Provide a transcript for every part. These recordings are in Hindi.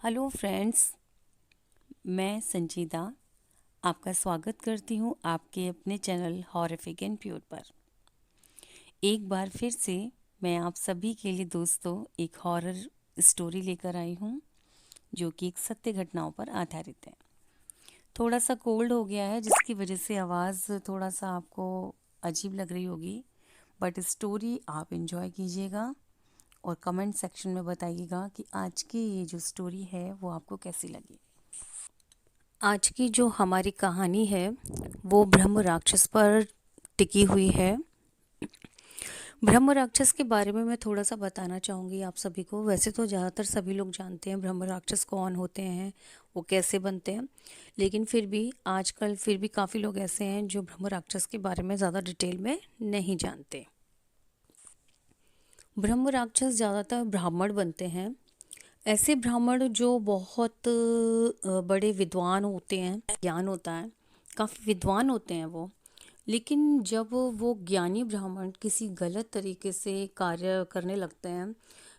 हेलो फ्रेंड्स, मैं संजीदा आपका स्वागत करती हूँ आपके अपने चैनल हॉरिफिक एंड प्योर पर। एक बार फिर से मैं आप सभी के लिए दोस्तों एक हॉरर स्टोरी लेकर आई हूँ जो कि एक सत्य घटनाओं पर आधारित है। थोड़ा सा कोल्ड हो गया है जिसकी वजह से आवाज़ थोड़ा सा आपको अजीब लग रही होगी, बट स्टोरी आप इन्जॉय कीजिएगा और कमेंट सेक्शन में बताइएगा कि आज की ये जो स्टोरी है वो आपको कैसी लगी। आज की जो हमारी कहानी है वो ब्रह्म राक्षस पर टिकी हुई है। ब्रह्म राक्षस के बारे में मैं थोड़ा सा बताना चाहूँगी आप सभी को। वैसे तो ज़्यादातर सभी लोग जानते हैं ब्रह्म राक्षस कौन होते हैं, वो कैसे बनते हैं, लेकिन फिर भी आजकल फिर भी काफ़ी लोग ऐसे हैं जो ब्रह्म राक्षस के बारे में ज़्यादा डिटेल में नहीं जानते। ब्रह्म राक्षस ज़्यादातर ब्राह्मण बनते हैं, ऐसे ब्राह्मण जो बहुत बड़े विद्वान होते हैं, ज्ञान होता है, काफ़ी विद्वान होते हैं वो। लेकिन जब वो ज्ञानी ब्राह्मण किसी गलत तरीके से कार्य करने लगते हैं,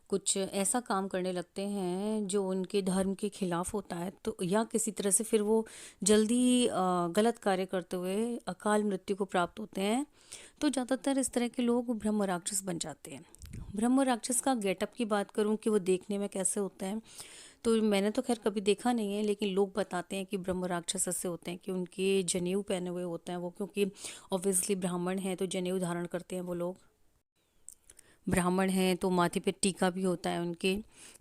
कुछ ऐसा काम करने लगते हैं जो उनके धर्म के खिलाफ होता है, तो या किसी तरह से फिर वो जल्दी गलत कार्य करते हुए अकाल मृत्यु को प्राप्त होते हैं, तो ज़्यादातर इस तरह के लोग ब्रह्म राक्षस बन जाते हैं। ब्रह्म राक्षस का गेटअप की बात करूं कि वो देखने में कैसे होते हैं, तो मैंने तो खैर कभी देखा नहीं है, लेकिन लोग बताते हैं कि ब्रह्म राक्षस ऐसे होते हैं कि उनके जनेऊ पहने हुए होते हैं वो, क्योंकि ऑब्वियसली ब्राह्मण हैं तो जनेऊ धारण करते हैं वो लोग। ब्राह्मण हैं तो माथे पे टीका भी होता है उनके,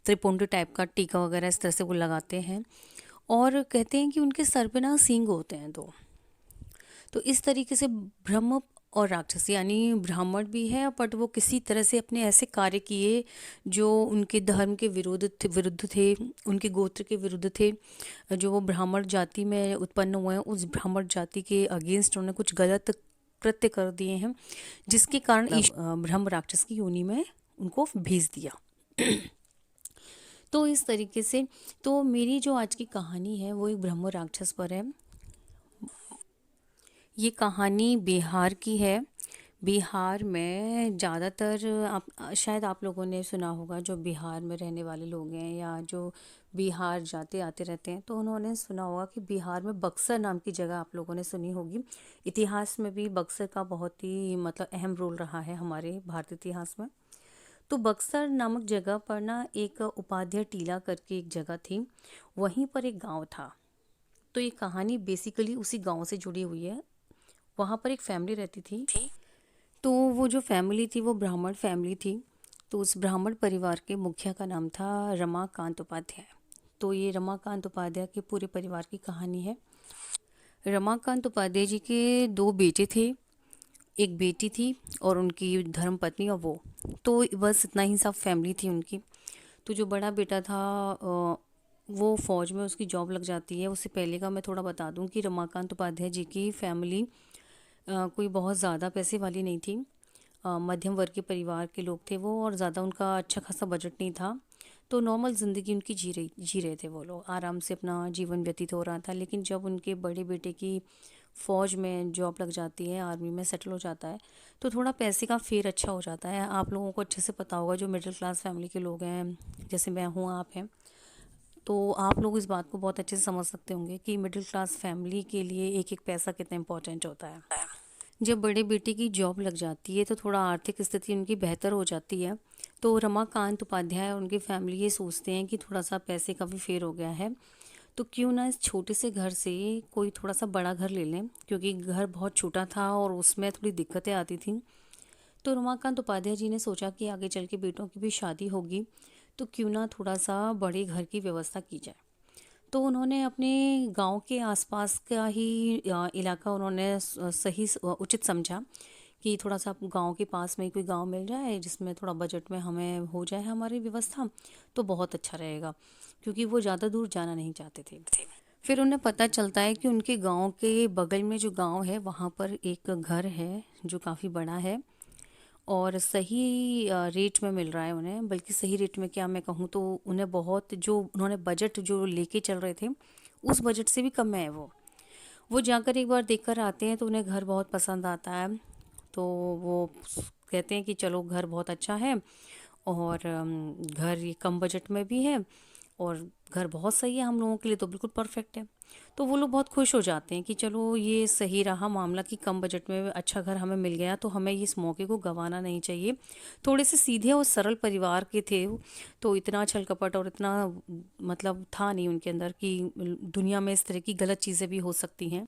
त्रिपुंड टाइप का टीका वगैरह इस तरह से वो लगाते हैं। और कहते हैं कि उनके सर पे ना सींग होते हैं दो। तो इस तरीके से ब्रह्म और राक्षस यानी ब्राह्मण भी है, बट वो किसी तरह से अपने ऐसे कार्य किए जो उनके धर्म के विरुद्ध थे, उनके गोत्र के विरुद्ध थे। जो वो ब्राह्मण जाति में उत्पन्न हुए हैं उस ब्राह्मण जाति के अगेंस्ट उन्होंने कुछ गलत कृत्य कर दिए हैं, जिसके कारण ब्रह्म राक्षस की योनि में उनको भेज दिया। तो इस तरीके से तो मेरी जो आज की कहानी है वो एक ब्रह्म राक्षस पर है। ये कहानी बिहार की है। बिहार में ज़्यादातर आप शायद आप लोगों ने सुना होगा, जो बिहार में रहने वाले लोग हैं या जो बिहार जाते आते रहते हैं तो उन्होंने सुना होगा कि बिहार में बक्सर नाम की जगह आप लोगों ने सुनी होगी। इतिहास में भी बक्सर का बहुत ही मतलब अहम रोल रहा है हमारे भारतीय इतिहास में। तो बक्सर नामक जगह पर ना एक उपाध्याय टीला करके एक जगह थी, वहीं पर एक गांव था। तो ये कहानी बेसिकली उसी गांव से जुड़ी हुई है। वहाँ पर एक फैमिली रहती थी। तो वो जो फैमिली थी वो ब्राह्मण फैमिली थी। तो उस ब्राह्मण परिवार के मुखिया का नाम था रमाकांत उपाध्याय। तो ये रमाकांत उपाध्याय के पूरे परिवार की कहानी है। रमाकांत उपाध्याय जी के दो बेटे थे, एक बेटी थी और उनकी धर्मपत्नी और वो। तो बस इतना ही सब फैमिली थी उनकी। तो जो बड़ा बेटा था वो फौज में उसकी जॉब लग जाती है। उससे पहले का मैं थोड़ा बता दूं कि रमाकांत उपाध्याय जी की फैमिली कोई बहुत ज़्यादा पैसे वाली नहीं थी। मध्यम वर्ग के परिवार के लोग थे वो, और ज़्यादा उनका अच्छा खासा बजट नहीं था। तो नॉर्मल ज़िंदगी उनकी जी रहे थे वो लोग, आराम से अपना जीवन व्यतीत हो रहा था। लेकिन जब उनके बड़े बेटे की फ़ौज में जॉब लग जाती है, आर्मी में सेटल हो जाता है, तो थोड़ा पैसे का फेर अच्छा हो जाता है। आप लोगों को अच्छे से पता होगा, जो मिडिल क्लास फैमिली के लोग हैं जैसे मैं हूँ, आप हैं, तो आप लोग इस बात को बहुत अच्छे से समझ सकते होंगे कि मिडिल क्लास फैमिली के लिए एक एक पैसा कितना इम्पोर्टेंट होता है। जब बड़े बेटे की जॉब लग जाती है तो थोड़ा आर्थिक स्थिति उनकी बेहतर हो जाती है। तो रमाकांत उपाध्याय और उनकी फैमिली ये सोचते हैं कि थोड़ा सा पैसे का भी फेर हो गया है, तो क्यों ना इस छोटे से घर से कोई थोड़ा सा बड़ा घर ले लें, क्योंकि घर बहुत छोटा था और उसमें थोड़ी दिक्कतें आती थी। तो रमाकांत उपाध्याय जी ने सोचा कि आगे चल के बेटों की भी शादी होगी, तो क्यों ना थोड़ा सा बड़े घर की व्यवस्था की जाए। तो उन्होंने अपने गांव के आसपास का ही इलाका उन्होंने उचित समझा कि थोड़ा सा गांव के पास में ही कोई गांव मिल जाए जिसमें थोड़ा बजट में हमें हो जाए हमारी व्यवस्था, तो बहुत अच्छा रहेगा, क्योंकि वो ज़्यादा दूर जाना नहीं चाहते थे। फिर उन्हें पता चलता है कि उनके गांव के बगल में जो गांव है वहाँ पर एक घर है जो काफ़ी बड़ा है और सही रेट में मिल रहा है उन्हें। बल्कि सही रेट में क्या मैं कहूँ, तो उन्हें बहुत, जो उन्होंने बजट जो लेके चल रहे थे उस बजट से भी कम है वो जाकर एक बार देखकर आते हैं तो उन्हें घर बहुत पसंद आता है। तो वो कहते हैं कि चलो घर बहुत अच्छा है और घर ये कम बजट में भी है, और घर बहुत सही है, हम लोगों के लिए तो बिल्कुल परफेक्ट है। तो वो लोग बहुत खुश हो जाते हैं कि चलो ये सही रहा मामला कि कम बजट में अच्छा घर हमें मिल गया, तो हमें इस मौके को गंवाना नहीं चाहिए। थोड़े से सीधे और सरल परिवार के थे वो, तो इतना छल कपट और इतना मतलब था नहीं उनके अंदर कि दुनिया में इस तरह की गलत चीज़ें भी हो सकती हैं।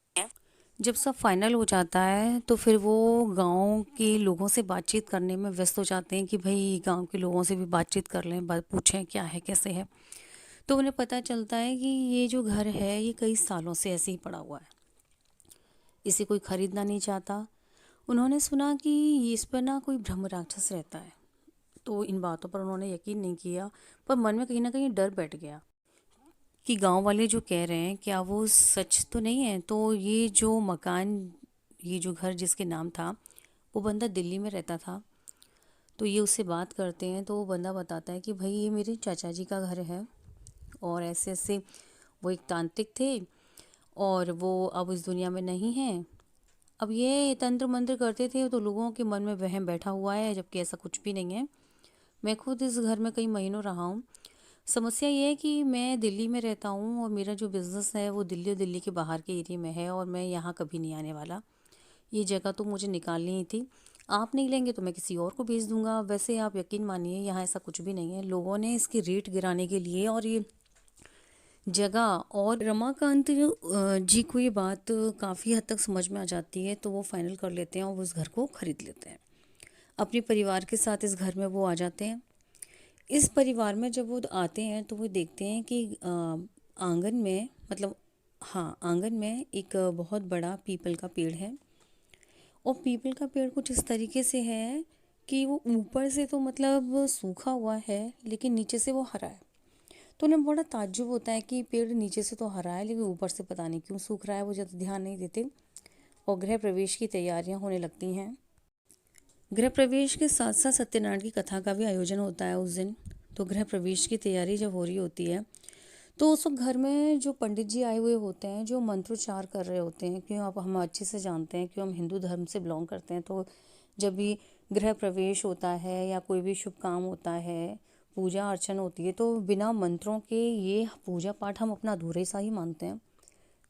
जब सब फाइनल हो जाता है तो फिर वो गांव के लोगों से बातचीत करने में व्यस्त हो जाते हैं कि भाई गांव के लोगों से भी बातचीत कर लें, बात पूछें क्या है कैसे है। तो उन्हें पता चलता है कि ये जो घर है ये कई सालों से ऐसे ही पड़ा हुआ है, इसे कोई खरीदना नहीं चाहता। उन्होंने सुना कि इस पर ना कोई ब्रह्म राक्षस रहता है, तो इन बातों पर उन्होंने यकीन नहीं किया। पर मन में कहीं ना कहीं डर बैठ गया कि गांव वाले जो कह रहे हैं क्या वो सच तो नहीं है। तो ये जो मकान, ये जो घर जिसके नाम था, वो बंदा दिल्ली में रहता था। तो ये उससे बात करते हैं तो वो बंदा बताता है कि भाई ये मेरे चाचा जी का घर है, और ऐसे ऐसे वो एक तांत्रिक थे और वो अब इस दुनिया में नहीं हैं। अब ये तंत्र मंत्र करते थे तो लोगों के मन में वहम बैठा हुआ है, जबकि ऐसा कुछ भी नहीं है। मैं खुद इस घर में कई महीनों रहा हूँ। समस्या ये है कि मैं दिल्ली में रहता हूँ और मेरा जो बिज़नेस है वो दिल्ली और दिल्ली के बाहर के एरिया में है, और मैं यहाँ कभी नहीं आने वाला। ये जगह तो मुझे निकालनी ही थी। आप नहीं लेंगे तो मैं किसी और को भेज दूंगा। वैसे आप यकीन मानिए यहाँ ऐसा कुछ भी नहीं है। लोगों ने इसकी रेट गिराने के लिए और ये जगह, और रमाकांत जी को ये बात काफ़ी हद तक समझ में आ जाती है, तो वो फाइनल कर लेते हैं और वो उस घर को खरीद लेते हैं। अपने परिवार के साथ इस घर में वो आ जाते हैं। इस परिवार में जब वो आते हैं तो वो देखते हैं कि आंगन में, मतलब हाँ, आंगन में एक बहुत बड़ा पीपल का पेड़ है। और पीपल का पेड़ कुछ इस तरीके से है कि वो ऊपर से तो मतलब सूखा हुआ है, लेकिन नीचे से वो हरा है। तो उन्हें बड़ा ताज्जुब होता है कि पेड़ नीचे से तो हरा है लेकिन ऊपर से पता नहीं क्यों सूख रहा है। वो ज़्यादा ध्यान नहीं देते और गृह प्रवेश की तैयारियां होने लगती हैं। गृह प्रवेश के साथ साथ सत्यनारायण की कथा का भी आयोजन होता है उस दिन। तो गृह प्रवेश की तैयारी जब हो रही होती है तो उस वक्त घर में जो पंडित जी आए हुए होते हैं, जो मंत्रोच्चार कर रहे होते हैं, क्यों आप हम अच्छे से जानते हैं, क्यों हम हिंदू धर्म से बिलोंग करते हैं, तो जब भी गृह प्रवेश होता है या कोई भी शुभ काम होता है, पूजा अर्चना होती है, तो बिना मंत्रों के ये पूजा पाठ हम अपना अधूरे सा ही मानते हैं।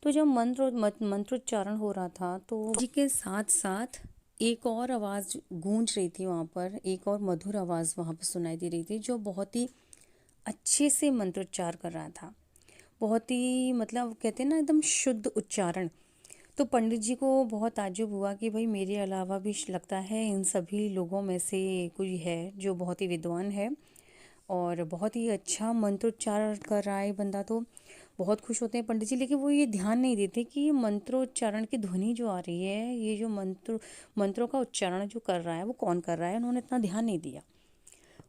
तो जब मंत्रोच्चारण हो रहा था तो जी के साथ साथ एक और आवाज़ गूंज रही थी वहाँ पर, एक और मधुर आवाज़ वहाँ पर सुनाई दे रही थी, जो बहुत ही अच्छे से मंत्रोच्चार कर रहा था। बहुत ही मतलब कहते हैं ना एकदम शुद्ध उच्चारण। तो पंडित जी को बहुत ताज्जुब हुआ कि भाई मेरे अलावा भी लगता है इन सभी लोगों में से कोई है जो बहुत ही विद्वान है और बहुत ही अच्छा मंत्रोच्चार कर रहा है बंदा। तो बहुत खुश होते हैं पंडित जी, लेकिन वो ये ध्यान नहीं देते कि ये मंत्रोच्चारण की ध्वनि जो आ रही है, ये जो मंत्रों का उच्चारण जो कर रहा है वो कौन कर रहा है, उन्होंने इतना ध्यान नहीं दिया।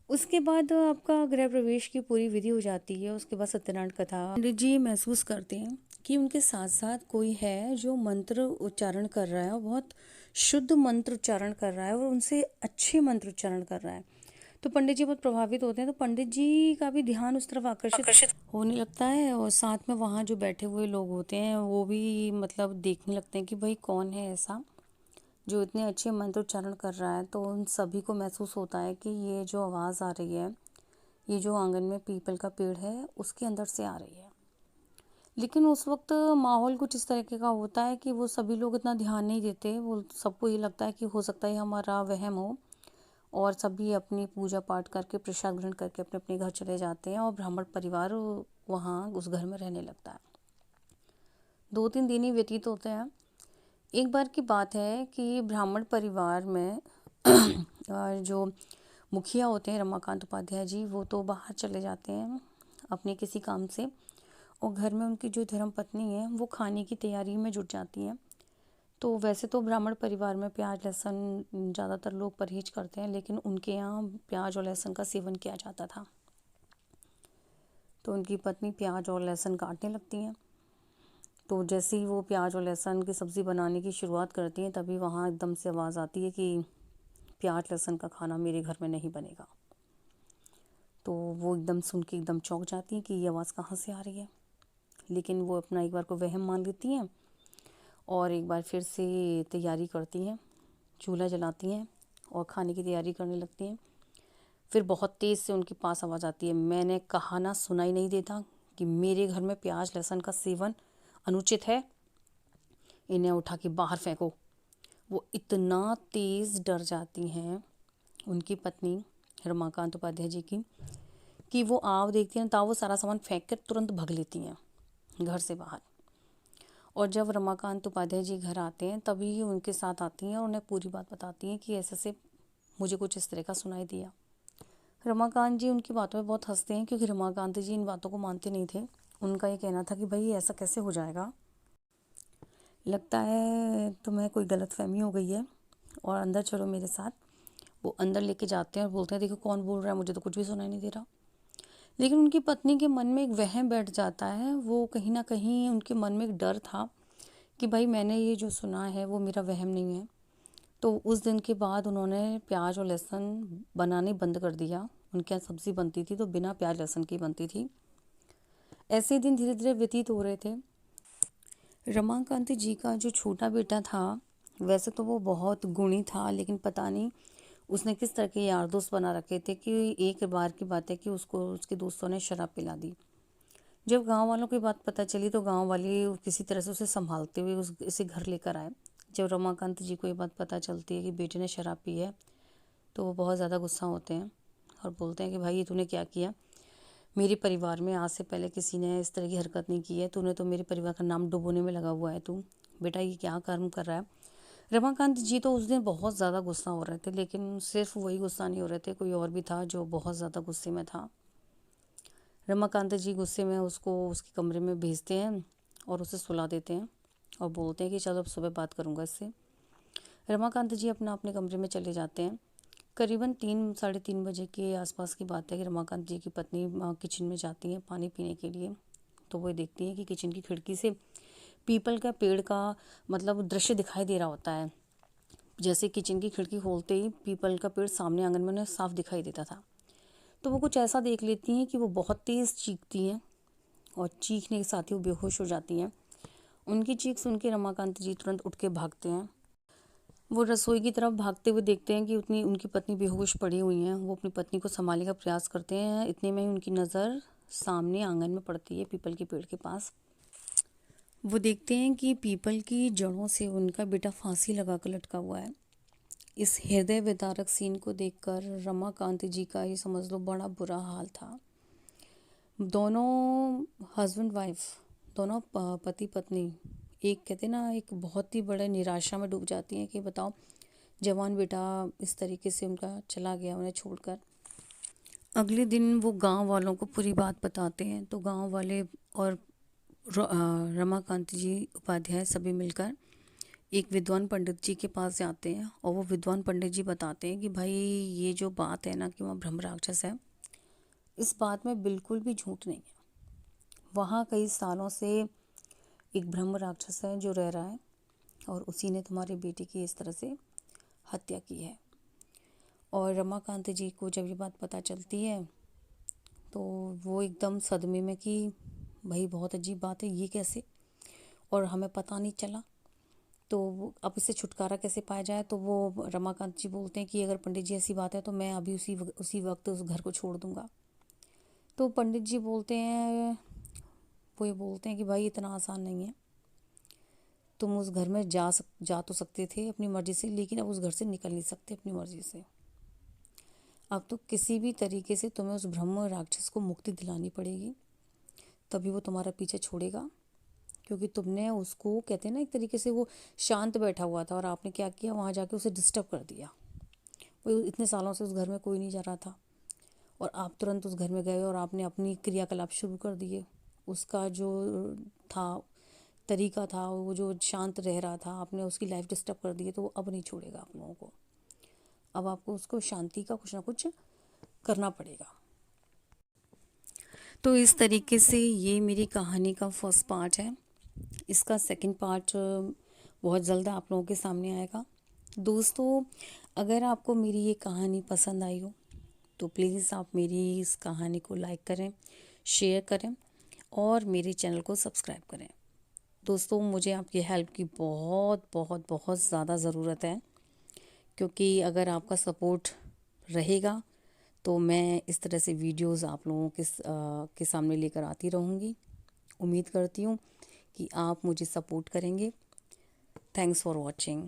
उसके बाद आपका गृह प्रवेश की पूरी विधि हो जाती है। उसके बाद सत्यनारायण कथा। पंडित जी महसूस करते हैं कि उनके साथ साथ कोई है जो मंत्र उच्चारण कर रहा है और बहुत शुद्ध मंत्र उच्चारण कर रहा है और उनसे अच्छे मंत्र उच्चारण कर रहा है। तो पंडित जी बहुत प्रभावित होते हैं। तो पंडित जी का भी ध्यान उस तरफ आकर्षित होने लगता है और साथ में वहाँ जो बैठे हुए लोग होते हैं वो भी मतलब देखने लगते हैं कि भाई कौन है ऐसा जो इतने अच्छे मंत्र उच्चारण कर रहा है। तो उन सभी को महसूस होता है कि ये जो आवाज़ आ रही है, ये जो आंगन में पीपल का पेड़ है उसके अंदर से आ रही है। लेकिन उस वक्त माहौल कुछ इस तरीके का होता है कि वो सभी लोग इतना ध्यान नहीं देते। वो सबको ये लगता है कि हो सकता है हमारा वहम हो, और सभी अपनी पूजा पाठ करके प्रसाद ग्रहण करके अपने अपने घर चले जाते हैं और ब्राह्मण परिवार वहाँ उस घर में रहने लगता है। 2-3 दिन ही व्यतीत होते हैं। एक बार की बात है कि ब्राह्मण परिवार में जो मुखिया होते हैं रमाकांत उपाध्याय जी, वो तो बाहर चले जाते हैं अपने किसी काम से, और घर में उनकी जो धर्म पत्नी है वो खाने की तैयारी में जुट जाती हैं। तो वैसे तो ब्राह्मण परिवार में प्याज लहसुन ज़्यादातर लोग परहेज करते हैं, लेकिन उनके यहाँ प्याज और लहसुन का सेवन किया जाता था। तो उनकी पत्नी प्याज और लहसुन काटने लगती हैं। तो जैसे ही वो प्याज और लहसुन की सब्ज़ी बनाने की शुरुआत करती हैं, तभी वहाँ एकदम से आवाज़ आती है कि प्याज लहसुन का खाना मेरे घर में नहीं बनेगा। तो वो एकदम सुन के एकदम चौंक जाती हैं कि ये आवाज़ कहाँ से आ रही है। लेकिन वो अपना एक बार को वहम मान लेती हैं और एक बार फिर से तैयारी करती हैं, चूल्हा जलाती हैं और खाने की तैयारी करने लगती हैं। फिर बहुत तेज़ से उनके पास आवाज़ आती है, मैंने कहा ना, सुनाई नहीं देता कि मेरे घर में प्याज लहसुन का सेवन अनुचित है, इन्हें उठा के बाहर फेंको। वो इतना तेज़ डर जाती हैं उनकी पत्नी रमाकांत उपाध्याय जी की, कि वो आव देखती हैं तो वो सारा सामान फेंक कर तुरंत भग लेती हैं घर से बाहर। और जब रमाकांत उपाध्याय जी घर आते हैं तभी उनके साथ आती हैं और उन्हें पूरी बात बताती हैं कि ऐसे से मुझे कुछ इस तरह का सुनाई दिया। रमाकांत जी उनकी बातों में बहुत हंसते हैं, क्योंकि रमाकांत जी इन बातों को मानते नहीं थे। उनका ये कहना था कि भाई ऐसा कैसे हो जाएगा, लगता है तुम्हें कोई गलतफहमी हो गई है, और अंदर चलो मेरे साथ। वो अंदर लेके जाते हैं और बोलते हैं देखो कौन बोल रहा है, मुझे तो कुछ भी सुनाई नहीं दे रहा। लेकिन उनकी पत्नी के मन में एक वहम बैठ जाता है, वो कहीं ना कहीं उनके मन में एक डर था कि भाई मैंने ये जो सुना है वो मेरा वहम नहीं है। तो उस दिन के बाद उन्होंने प्याज और लहसुन बनाने बंद कर दिया। उनके यहाँ सब्ज़ी बनती थी तो बिना प्याज लहसुन की बनती थी। ऐसे ही दिन धीरे धीरे व्यतीत हो रहे थे। रमाकांत जी का जो छोटा बेटा था, वैसे तो वो बहुत गुणी था, लेकिन पता नहीं उसने किस तरह के यार दोस्त बना रखे थे कि एक बार की बात है कि उसको उसके दोस्तों ने शराब पिला दी। जब गांव वालों की बात पता चली तो गांव वाले किसी तरह से उसे संभालते हुए उसे घर लेकर आए। जब रमाकांत जी को ये बात पता चलती है कि बेटे ने शराब पी है, तो वो बहुत ज़्यादा गुस्सा होते हैं और बोलते हैं कि भाई ये तूने क्या किया, मेरे परिवार में आज से पहले किसी ने इस तरह की हरकत नहीं की है, तूने तो मेरे परिवार का नाम डुबोने में लगा हुआ है, तू बेटा ये क्या कर्म कर रहा है। रमाकांत जी तो उस दिन बहुत ज़्यादा गुस्सा हो रहे थे, लेकिन सिर्फ वही गुस्सा नहीं हो रहे थे, कोई और भी था जो बहुत ज़्यादा गुस्से में था। रमाकांत जी गुस्से में उसको उसके कमरे में भेजते हैं और उसे सुला देते हैं और बोलते हैं कि चलो अब सुबह बात करूँगा इससे। रमाकांत जी अपने कमरे में चले जाते हैं। करीबन 3-3:30 बजे के आसपास की बात है कि रमाकांत जी की पत्नी किचन में जाती हैं पानी पीने के लिए। तो वो देखती हैं कि किचन की खिड़की से पीपल का पेड़ का मतलब दृश्य दिखाई दे रहा होता है। जैसे किचन की खिड़की खोलते ही पीपल का पेड़ सामने आंगन में उन्हें साफ दिखाई देता था। तो वो कुछ ऐसा देख लेती हैं कि वो बहुत तेज़ चीखती हैं और चीखने के साथ ही वो बेहोश हो जाती हैं। उनकी चीख सुन के रमाकांत जी तुरंत उठ के भागते हैं। वो रसोई की तरफ भागते हुए देखते हैं कि उतनी उनकी पत्नी बेहोश पड़ी हुई हैं। वो अपनी पत्नी को संभालने का प्रयास करते हैं, इतने में ही उनकी नज़र सामने आंगन में पड़ती है पीपल के पेड़ के पास। वो देखते हैं कि पीपल की जड़ों से उनका बेटा फांसी लगा कर लटका हुआ है। इस हृदय विदारक सीन को देखकर रमाकांत जी का ये समझ लो बड़ा बुरा हाल था। दोनों हस्बैंड वाइफ, दोनों पति पत्नी, एक कहते ना एक बहुत ही बड़े निराशा में डूब जाती हैं कि बताओ जवान बेटा इस तरीके से उनका चला गया उन्हें छोड़कर। अगले दिन वो गांव वालों को पूरी बात बताते हैं। तो गांव वाले और रमाकांत जी उपाध्याय सभी मिलकर एक विद्वान पंडित जी के पास जाते हैं और वो विद्वान पंडित जी बताते हैं कि भाई ये जो बात है ना कि वहाँ ब्रह्म राक्षस है, इस बात में बिल्कुल भी झूठ नहीं है। वहाँ कई सालों से एक ब्रह्म राक्षस है जो रह रहा है और उसी ने तुम्हारे बेटे की इस तरह से हत्या की है। और रमाकांत जी को जब ये बात पता चलती है तो वो एकदम सदमे में कि भाई बहुत अजीब बात है, ये कैसे, और हमें पता नहीं चला, तो अब इससे छुटकारा कैसे पाया जाए। तो वो रमाकांत जी बोलते हैं कि अगर पंडित जी ऐसी बात है तो मैं अभी उसी वक्त उस घर को छोड़ दूंगा। तो पंडित जी बोलते हैं, वो ये बोलते हैं कि भाई इतना आसान नहीं है, तुम उस घर में जा तो सकते थे अपनी मर्ज़ी से, लेकिन अब उस घर से निकल नहीं सकते अपनी मर्ज़ी से। अब तो किसी भी तरीके से तुम्हें उस ब्रह्म राक्षस को मुक्ति दिलानी पड़ेगी, तभी वो तुम्हारा पीछे छोड़ेगा। क्योंकि तुमने उसको कहते हैं ना एक तरीके से वो शांत बैठा हुआ था और आपने क्या किया, वहाँ जाके उसे डिस्टर्ब कर दिया। वो इतने सालों से उस घर में कोई नहीं जा रहा था और आप तुरंत उस घर में गए और आपने अपनी क्रियाकलाप शुरू कर दिए। उसका जो था तरीका था, वो जो शांत रह रहा था, आपने उसकी लाइफ डिस्टर्ब कर दी है, तो वो अब नहीं छोड़ेगा आप लोगों को। अब आपको उसको शांति का कुछ ना कुछ करना पड़ेगा। तो इस तरीके से ये मेरी कहानी का फर्स्ट पार्ट है। इसका सेकंड पार्ट बहुत जल्द आप लोगों के सामने आएगा। दोस्तों, अगर आपको मेरी ये कहानी पसंद आई हो तो प्लीज़ आप मेरी इस कहानी को लाइक करें, शेयर करें और मेरे चैनल को सब्सक्राइब करें। दोस्तों, मुझे आपकी हेल्प की बहुत बहुत बहुत ज़्यादा ज़रूरत है, क्योंकि अगर आपका सपोर्ट रहेगा तो मैं इस तरह से वीडियोस आप लोगों के सामने लेकर आती रहूँगी। उम्मीद करती हूँ कि आप मुझे सपोर्ट करेंगे। Thanks for watching.